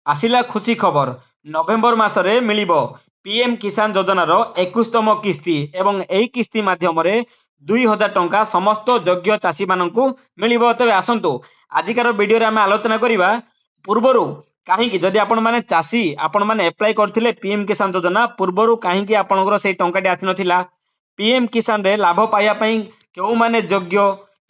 आसिला खुशी खबर नवेम्बर मासरे मिलिबो पीएम किसान योजनार 21तम किस्ती एवं एही किस्ती माध्यम 2000 टंका समस्त योग्य चाषी मानकु मिलिबो। तबे आसंतु आजिकार वीडियो रे आमे आलोचना करिबा पूर्वरु काहेकि जदि आपण माने चाषी आपण माने अप्लाई करथिले पीएम किसान योजना पूर्वरु काहेकि आपणकर सेही टंकाटी आसी नथिला पीएम किसान रे लाभ पाइबा पई केउ माने योग्य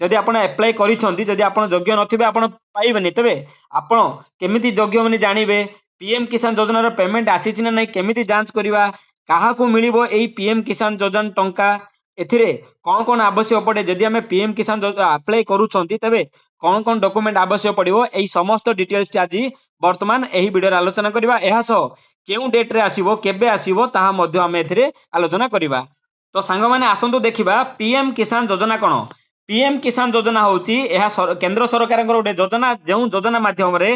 जदि आपण अप्लाई करिसंती जदि आपण योग्य नथिबे आपण पाइबेनी तबे आपण केमिति योग्य माने जानिबे पीएम किसान योजनार पेमेंट आसीछि ना नै केमिति जांच करिबा काहाकू मिलिबो एई पीएम किसान योजना टंका एथिरे कोन कोन आवश्यक पड़े जदि हमें पीएम किसान अप्लाई करूछंती तबे कोन कोन डॉक्यूमेंट आवश्यक पड़िबो एई समस्त डिटेल्स आज वर्तमान एही वीडियो रे आलोचना करिबा एहा सो केउ डेट रे आसीबो केबे आसीबो ताहा मध्ये हम एथिरे आलोचना करिबा। तो सांग माने आसंतु देखिबा पीएम किसान योजना कोन पीएम किसान योजना होची एहा केंद्र सरकार गोटे योजना जो योजना माध्यम रे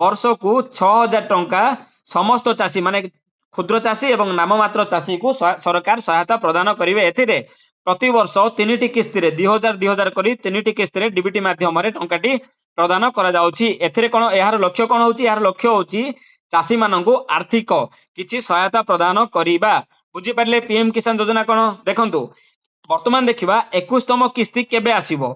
वर्ष को 6000 टंका समस्त चाषी माने क्षुद्र चाषी एवं नाममात्र चाषी को सरकार सहायता प्रदान करिवे। एथिरे प्रति वर्ष 3टी किस्ती रे 2000 करी 3टी किस्ती रे डीबीटी माध्यम रे टंकाटी प्रदान करा जाउची। एथिरे कोन एहार लक्ष्य कोन होची एहार लक्ष्य होची चाषी माननकु आर्थिक किछि सहायता प्रदान करिबा। बुझी पारले पीएम किसान योजना कोन देखंतु वर्तमान देखिबा 21तम किस्ती केबे आसीबो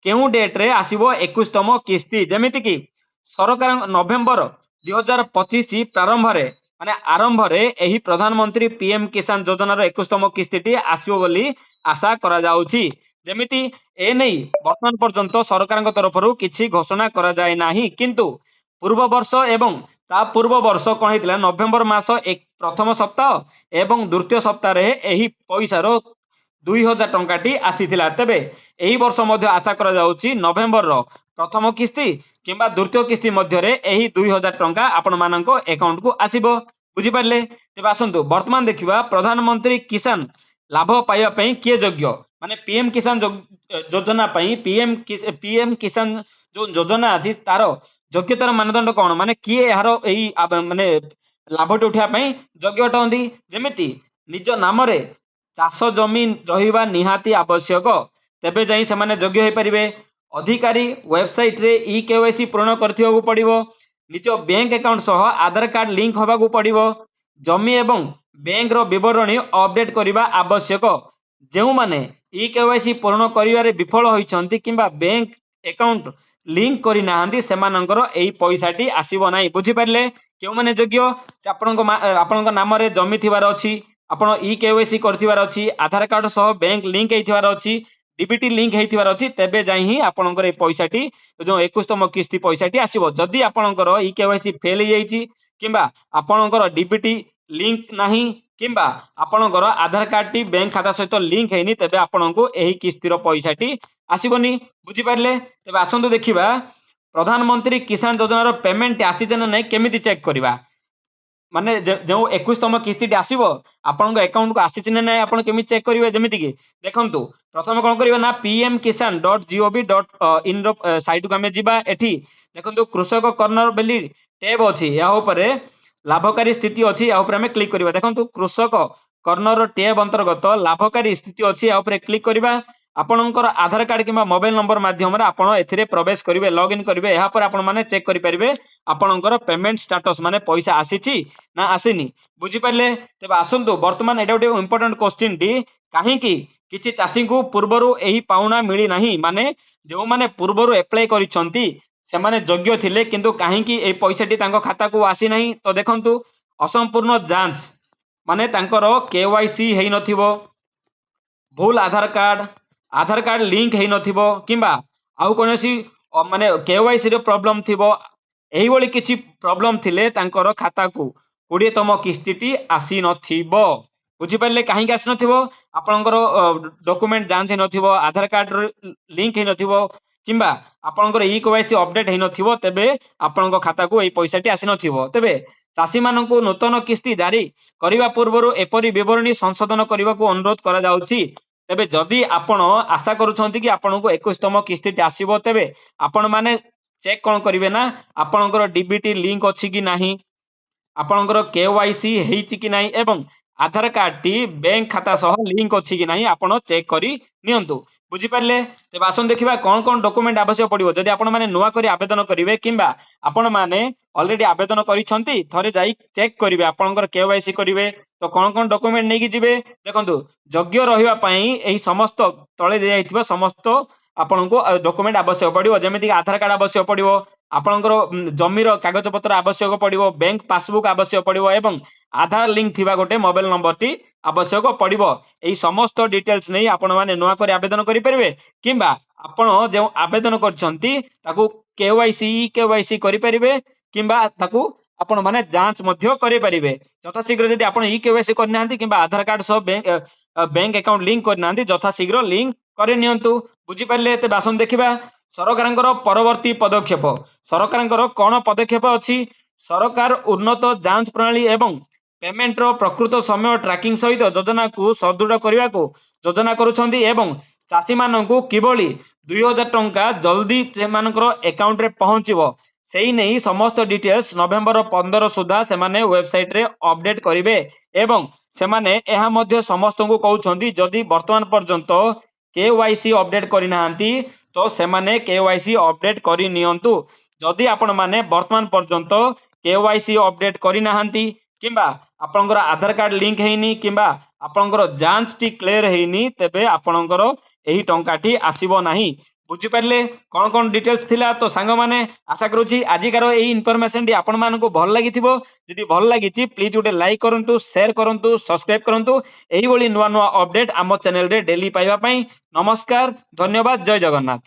केउ डेट रे आसीबो 21तम किस्ती जेमिति कि सरकार नवेम्बर 2025 प्रारंभ रे माने आरंभ रे एही प्रधानमंत्री पीएम किसान योजनार 21तम किस्तीटी आसीबो बोली आशा करा जाउची। जेमिति ए नै वर्तमान पर्यंत सरकारक तरफरु किछि घोषणा करा जाय नाही किंतु पूर्व वर्ष एवं ता पूर्व वर्ष कोन हितला नवेम्बर मास प्रथम सप्ताह एवं द्वितीय सप्ताह रे एही पैसारो 2000 टंकाटी आसीथिला। तबे एही वर्ष मध्ये आशा करा जाउची नवेम्बर रो प्रथम किस्ती किंबा द्वितीय किस्ती मध्ये रे एही 2000 टंका आपण माननको अकाउंट को आसीबो। बुझी पारले तेबे आसंतु वर्तमान देखिबा प्रधानमंत्री किसान लाभ पाइबा पई के योग्य माने पीएम किसान योजना पई पीएम किसान जो योजना अछि तार योग्यतार मानदंड कोन माने किए यार एही माने लाभटी उठा पई योग्य अटंदी जेमिति निज नाम रे चाष जमी रहिबा निहाती आवश्यक तेबे जाई से माने योग्य होई परिबे। अधिकारी वेबसाइट रे ई केवाईसी पूर्ण करथिबाकू पड़िबो निज बैंक अकाउंट सह आधार कार्ड लिंक होबाकू पड़िबो जमी एवं बैंक रो विवरणी अपडेट करिबा आवश्यक जेउ माने ई केवाईसी पूर्ण करिवारे विफल होइछंती किंबा बैंक अकाउंट लिंक करि नाहंती सेमानंकर एही पैसाटी आसीबो नाही। बुझी पारले केउ माने योग्य से आपनक नाम रे जमी थिबार अछि आपण ई केवाईसी करथिबार अछि आधार कार्ड सह बैंक लिंक हेथिबार अछि डीबीटी लिंक हेथिबार अछि तेबे जाई ही आपनकर ए पैसाटी जो 21तम किस्ती पैसाटी आसीबो। जदी आपनकर ई केवाईसी फेल हे जाईची किंबा आपनकर डीबीटी लिंक नाही किंबा आपनकर आधार कार्ड टी बैंक खाता सहित लिंक हेनी तेबे आपनको एही किस्तीर पैसाटी आसीबोनी। बुझी पारले तेबे आसंतु देखिबा प्रधानमंत्री किसान योजनार पेमेंट आसीजे ना नै केमिति चेक करिबा माने जो 21तम किस्ती आसीबो आपनक अकाउंट को आसीछि ना नै आपण केमिति चेक करिवे जेमिति कि देखंतु प्रथम कोन करिवे ना pmkisan.gov.in रो साइट को हमें जिबा एठी देखंतु कृषक कॉर्नर बेली टैब अछि या ऊपर लाभकारी स्थिति अछि या ऊपर हमें क्लिक करिवा देखंतु कृषक कॉर्नर टैब अंतर्गत लाभकारी स्थिति अछि या ऊपर क्लिक करिवा आपनकर आधार कार्ड किंबा मोबाइल नंबर माध्यम रे आपण एथिरे प्रवेश करिवे लॉगिन करिवे या पर आपण माने चेक करि परिबे आपनकर पेमेंट स्टेटस माने पैसा आसीछि ना आसीनी। बुझी पारले तेबे आसंतु वर्तमान एटा गोटे इंपोर्टेंट क्वेश्चन टी काहे कि किछि चाषी को पूर्वरु एही पाउना मिली नाही माने जो माने पूर्वरु अप्लाई करिसंती से माने योग्य थिले किंतु काहे कि ए पैसाटी तांको खाता को आसी नाही। तो देखंतु असंपूर्ण जांच माने तांकर केवाईसी हेइ नथिबो भूल आधार कार्ड लिंक हेइ नथिबो किंबा आउ कोनोसी माने केवाईसी रो प्रॉब्लम थिबो एही बोली किछि प्रॉब्लम थिले तांकर खाता को 20तम किस्तीटी आसी नथिबो। बुझी पारले काहे आसी नथिबो आपनकर डॉक्यूमेंट जांच हे नथिबो आधार कार्ड लिंक हे नथिबो किंबा आपनकर ई केवाईसी अपडेट हे नथिबो तेबे आपनकर खाता को एई पैसाटी आसी नथिबो। तेबे चाषी माननकु नूतन किस्ती जारी करिवा पूर्वरु एपरि विवरणी संशोधन करिवाकू अनुरोध करा जाउची। तेबे जदी आपण आशा करूछंती कि आपनको 21तम किस्तीटी आसीबो तेबे आपण माने चेक कोन करिवे ना आपनकर डीबीटी लिंक अछि कि नाही आपनकर केवाईसी हेइची कि नाही एवं आधार कार्ड टी बैंक खाता सह लिंक अछि कि नाही आपण चेक करि नियंतु। बुझिपारे तेज आसन देखा कौन कौन डॉक्यूमेंट आवश्यक पड़ो जदि आपण मैंने नुआ कर आवेदन करेंगे कि आपण मैंने ऑलरेडी आवेदन करिसेंती थरे जाई चेक करेंगे आपनकर केवाईसी करेंगे तो कौन कौन डॉक्यूमेंट नहीं जिवे देखंतु योग्य रहिबा पई एही समस्त तळे दिया जाइथिबा समस्त आपनको डॉक्यूमेंट आवश्यक पड़ो जेमिति आधार कार्ड आवश्यक पड़ो आपनकर जमीर कागज पत्र आवश्यक पड़ो बैंक पासबुक आवश्यक पड़ो एवं आधार लिंक थिबा गोटे मोबाइल नंबर टी आवश्यक पड़ो एही समस्त डिटेल्स नहीं आपण माने नुआ कर आवेदन करि परिबे किंबा आपण जे आवेदन करछंती ताकू केवाईसी करि परिबे किंबा ताकू आपण माने जांच मध्य करि परिबे यथाशीघ्र यदि आपण ई केवाईसी करनांती किंबा आधार कार्ड सह बैंक अकाउंट लिंक करनांती यथाशीघ्र लिंक करे नियंतु बुझी पारले ते बासन देखिबा सरकारंकर परवर्ती पदक्षेप सरकारंकर कोन पदक्षेप अछि सरकार उन्नत जांच प्रणाली एवं पेमेंट रो प्रकृत समय ट्रैकिंग सहित योजना को सुदृढ़ करने को योजना करुछंती एवं चाषी माननकु किबोली 2000 टंका जल्दी सेमानकर अकाउंट रे पहुंचीबो सेही नहीं समस्त डिटेल्स नवेम्बर 15 सुधा से माने वेबसाइट रे अपडेट करिवे एवं से माने एहा मध्य समस्त को कहउछंती जदि वर्तमान पर्यंत केवाईसी अपडेट करि नाहंती तो से माने केवाईसी अपडेट करि नियंतु जदि आपण माने वर्तमान पर्यंत केवाईसी अपडेट करि नाहंती किंबा आपनकर आधार कार्ड लिंक हेनी किंबा आपनकर जांच टी क्लियर हेनी तेबे आपनकर एही टंकाटी आसीबो नाही बुझी पारले कौन कौन डिटेल्स थिला तो सांग माने आशा करूची आजिकार एही इन्फॉर्मेशन टी आपण मानको भल लागिथिबो जदि भल लागिची प्लीज गोटे लाइक करंतु शेयर करंतु सब्सक्राइब करंतु एही भली नुवा नुवा अपडेट आम चैनल रे डेली पाइबा पई नमस्कार धन्यवाद जय जगन्नाथ।